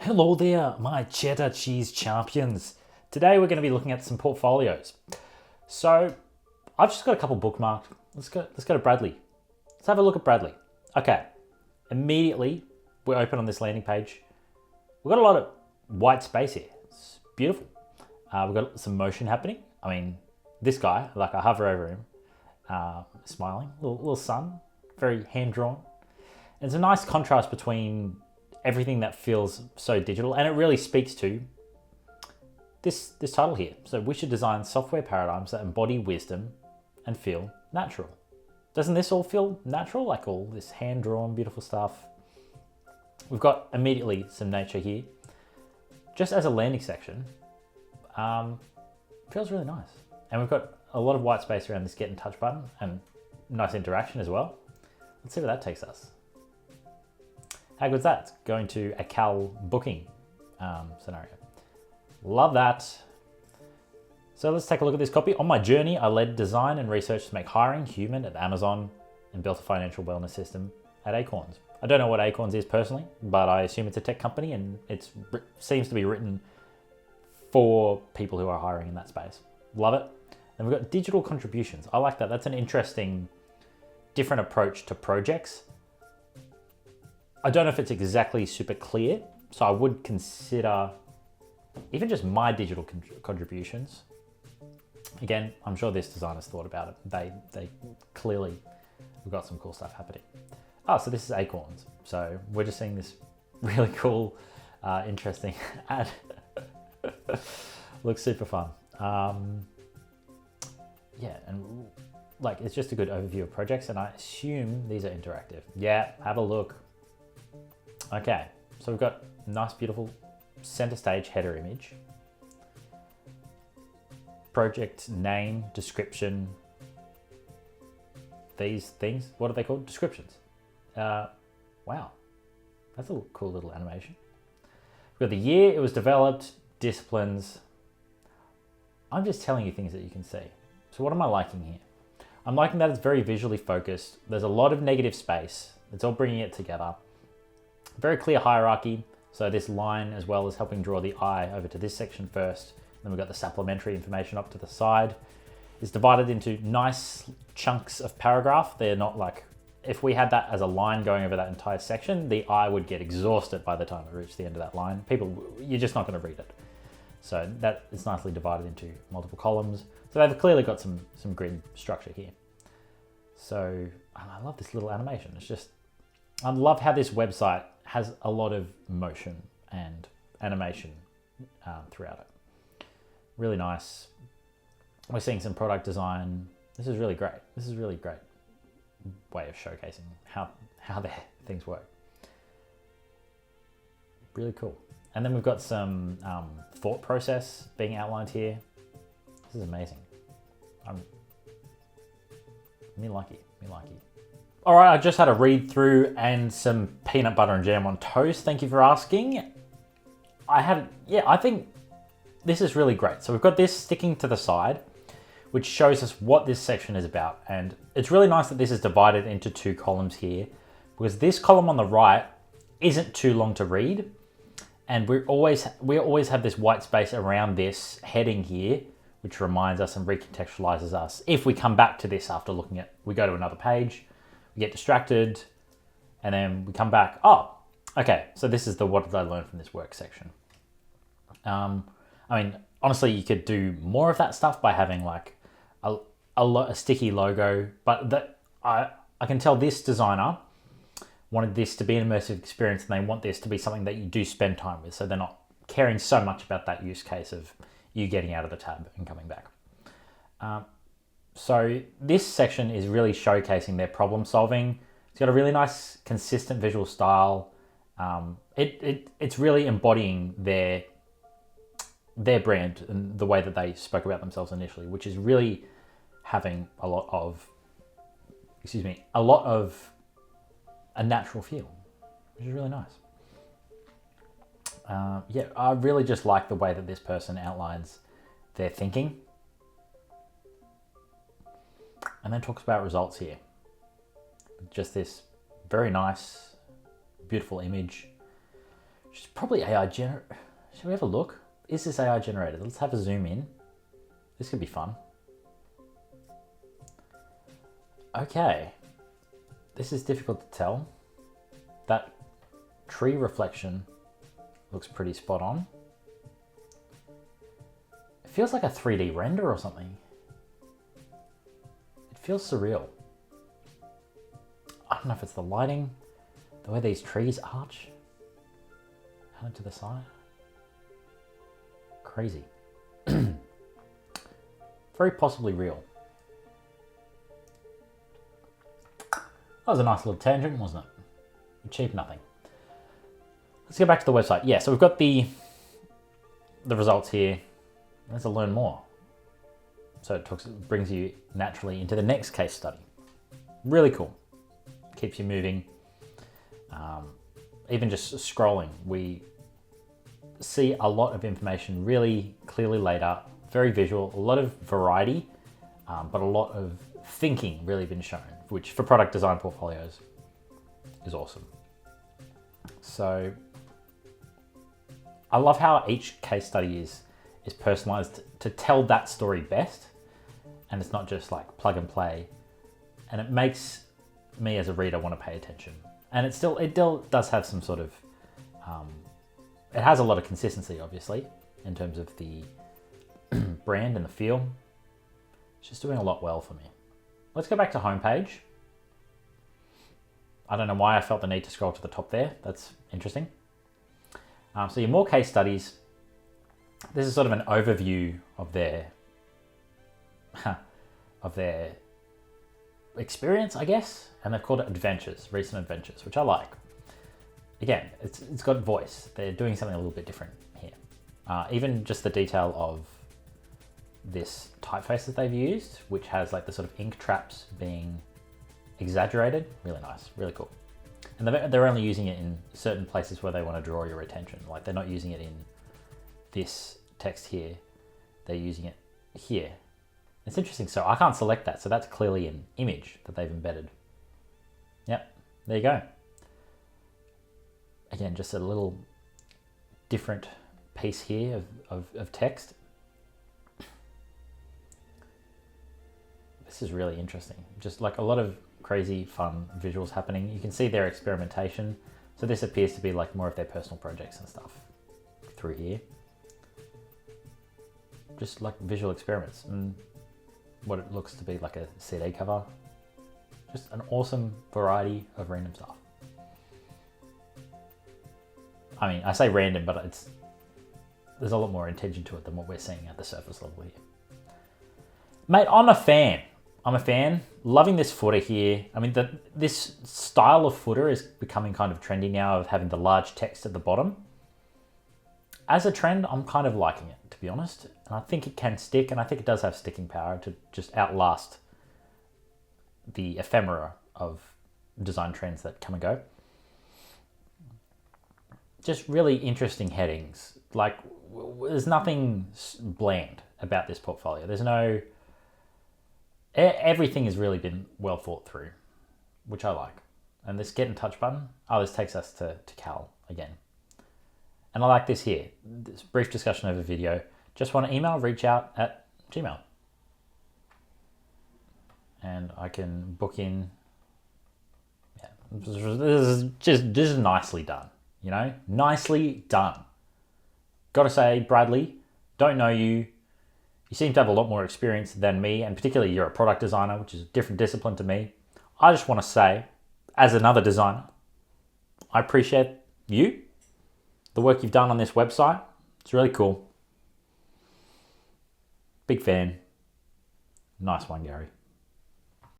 Hello there, my cheddar cheese champions. Today we're going to be looking at some portfolios. So I've just got a couple bookmarked. Let's go to Bradley. Let's have a look at Bradley. Okay, immediately we're open on this landing page. We've got a lot of white space here. It's beautiful. We've got some motion happening. I mean, this guy, like I hover over him, smiling, little sun, very hand-drawn. And it's a nice contrast between everything that feels so digital, and it really speaks to this title here. So we should design software paradigms that embody wisdom and feel natural. Doesn't this all feel natural? Like all this hand-drawn, beautiful stuff. We've got immediately some nature here. Just as a landing section, feels really nice. And we've got a lot of white space around this get in touch button and nice interaction as well. Let's see where that takes us. How good's that? It's going to a Cal booking scenario. Love that. So let's take a look at this copy. On my journey, I led design and research to make hiring human at Amazon and built a financial wellness system at Acorns. I don't know what Acorns is personally, but I assume it's a tech company and it seems to be written for people who are hiring in that space. Love it. Then we've got digital contributions. I like that. That's an interesting, different approach to projects. I don't know if it's exactly super clear, so I would consider even just my digital contributions. Again, I'm sure this designer's thought about it. They clearly have got some cool stuff happening. Oh, so this is Acorns. So we're just seeing this really cool, interesting ad. Looks super fun. Yeah, and like it's just a good overview of projects, and I assume these are interactive. Yeah, have a look. Okay, so we've got a nice, beautiful center stage header image. Project name, description. These things, what are they called? Descriptions. Wow, that's a cool little animation. We've got the year it was developed, disciplines. I'm just telling you things that you can see. So what am I liking here? I'm liking that it's very visually focused. There's a lot of negative space. It's all bringing it together. Very clear hierarchy. So this line as well is helping draw the eye over to this section first. Then we've got the supplementary information up to the side. It's divided into nice chunks of paragraph. They're not like, if we had that as a line going over that entire section, the eye would get exhausted by the time it reached the end of that line. You're just not going to read it. So that is nicely divided into multiple columns. So they've clearly got some grid structure here. So I love this little animation. It's just, I love how this website has a lot of motion and animation throughout it. Really nice. We're seeing some product design. This is really great. This is a really great way of showcasing how the things work. Really cool. And then we've got some thought process being outlined here. This is amazing. Me likey. All right, I just had a read through and some peanut butter and jam on toast. Thank you for asking. I think this is really great. So we've got this sticking to the side, which shows us what this section is about. And it's really nice that this is divided into two columns here, because this column on the right isn't too long to read. And we always have this white space around this heading here, which reminds us and recontextualizes us. If we come back to this after we go to another page, we get distracted, and then we come back. Oh, okay. So this is the what did I learn from this work section. I mean, honestly, you could do more of that stuff by having like a sticky logo, but I can tell this designer wanted this to be an immersive experience, and they want this to be something that you do spend time with. So they're not caring so much about that use case of you getting out of the tab and coming back. So this section is really showcasing their problem solving. It's got a really nice, consistent visual style. It's really embodying their brand and the way that they spoke about themselves initially, which is really having a lot of a natural feel, which is really nice. I really just like the way that this person outlines their thinking and then talks about results here. Just this very nice, beautiful image which is probably AI generated. Should we have a look? Is this AI generated? Let's have a zoom in. This could be fun. Okay. This is difficult to tell. That tree reflection looks pretty spot on. It feels like a 3D render or something. It feels surreal. I don't know if it's the lighting, the way these trees arch out to the side. Crazy. Very possibly real. That was a nice little tangent, wasn't it? Achieved nothing. Let's go back to the website. Yeah, so we've got the results here. Let's learn more. So it brings you naturally into the next case study. Really cool. Keeps you moving. Even just scrolling, we see a lot of information really clearly laid out, very visual, a lot of variety, but a lot of thinking really been shown, which for product design portfolios is awesome. So I love how each case study is personalized to tell that story best, and it's not just like plug and play, and it makes me as a reader want to pay attention. And it still does have some sort of it has a lot of consistency, obviously, in terms of the brand and the feel. It's just doing a lot well for me. Let's go back to homepage. I don't know why I felt the need to scroll to the top there. That's interesting. So your more case studies. This is sort of an overview of their experience, I guess, and they've called it adventures, recent adventures, which I like. Again, it's got voice. They're doing something a little bit different here. Even just the detail of this typeface that they've used, which has like the sort of ink traps being exaggerated. Really nice, really cool. And they're only using it in certain places where they want to draw your attention. Like they're not using it in this text here. They're using it here. It's interesting. So I can't select that. So that's clearly an image that they've embedded. Yep, there you go. Again, just a little different piece here of text. This is really interesting. Just like a lot of crazy fun visuals happening. You can see their experimentation. So this appears to be like more of their personal projects and stuff through here. Just like visual experiments and what it looks to be like a CD cover. Just an awesome variety of random stuff. I mean, I say random, but there's a lot more intention to it than what we're seeing at the surface level here. Mate, I'm a fan. Loving this footer here. I mean, this style of footer is becoming kind of trendy now, of having the large text at the bottom. As a trend, I'm kind of liking it, to be honest. And I think it can stick, and I think it does have sticking power to just outlast the ephemera of design trends that come and go. Just really interesting headings. Like, there's nothing bland about this portfolio. There's no... Everything has really been well thought through, which I like. And this get in touch button, this takes us to Cal again. And I like this here, this brief discussion over video. Just want to email, reach out at Gmail. And I can book in. Yeah, this is nicely done, you know? Nicely done. Gotta say, Bradley, don't know you. You seem to have a lot more experience than me, and particularly you're a product designer, which is a different discipline to me. I just want to say, as another designer, I appreciate you, the work you've done on this website. It's really cool. Big fan. Nice one, Gary.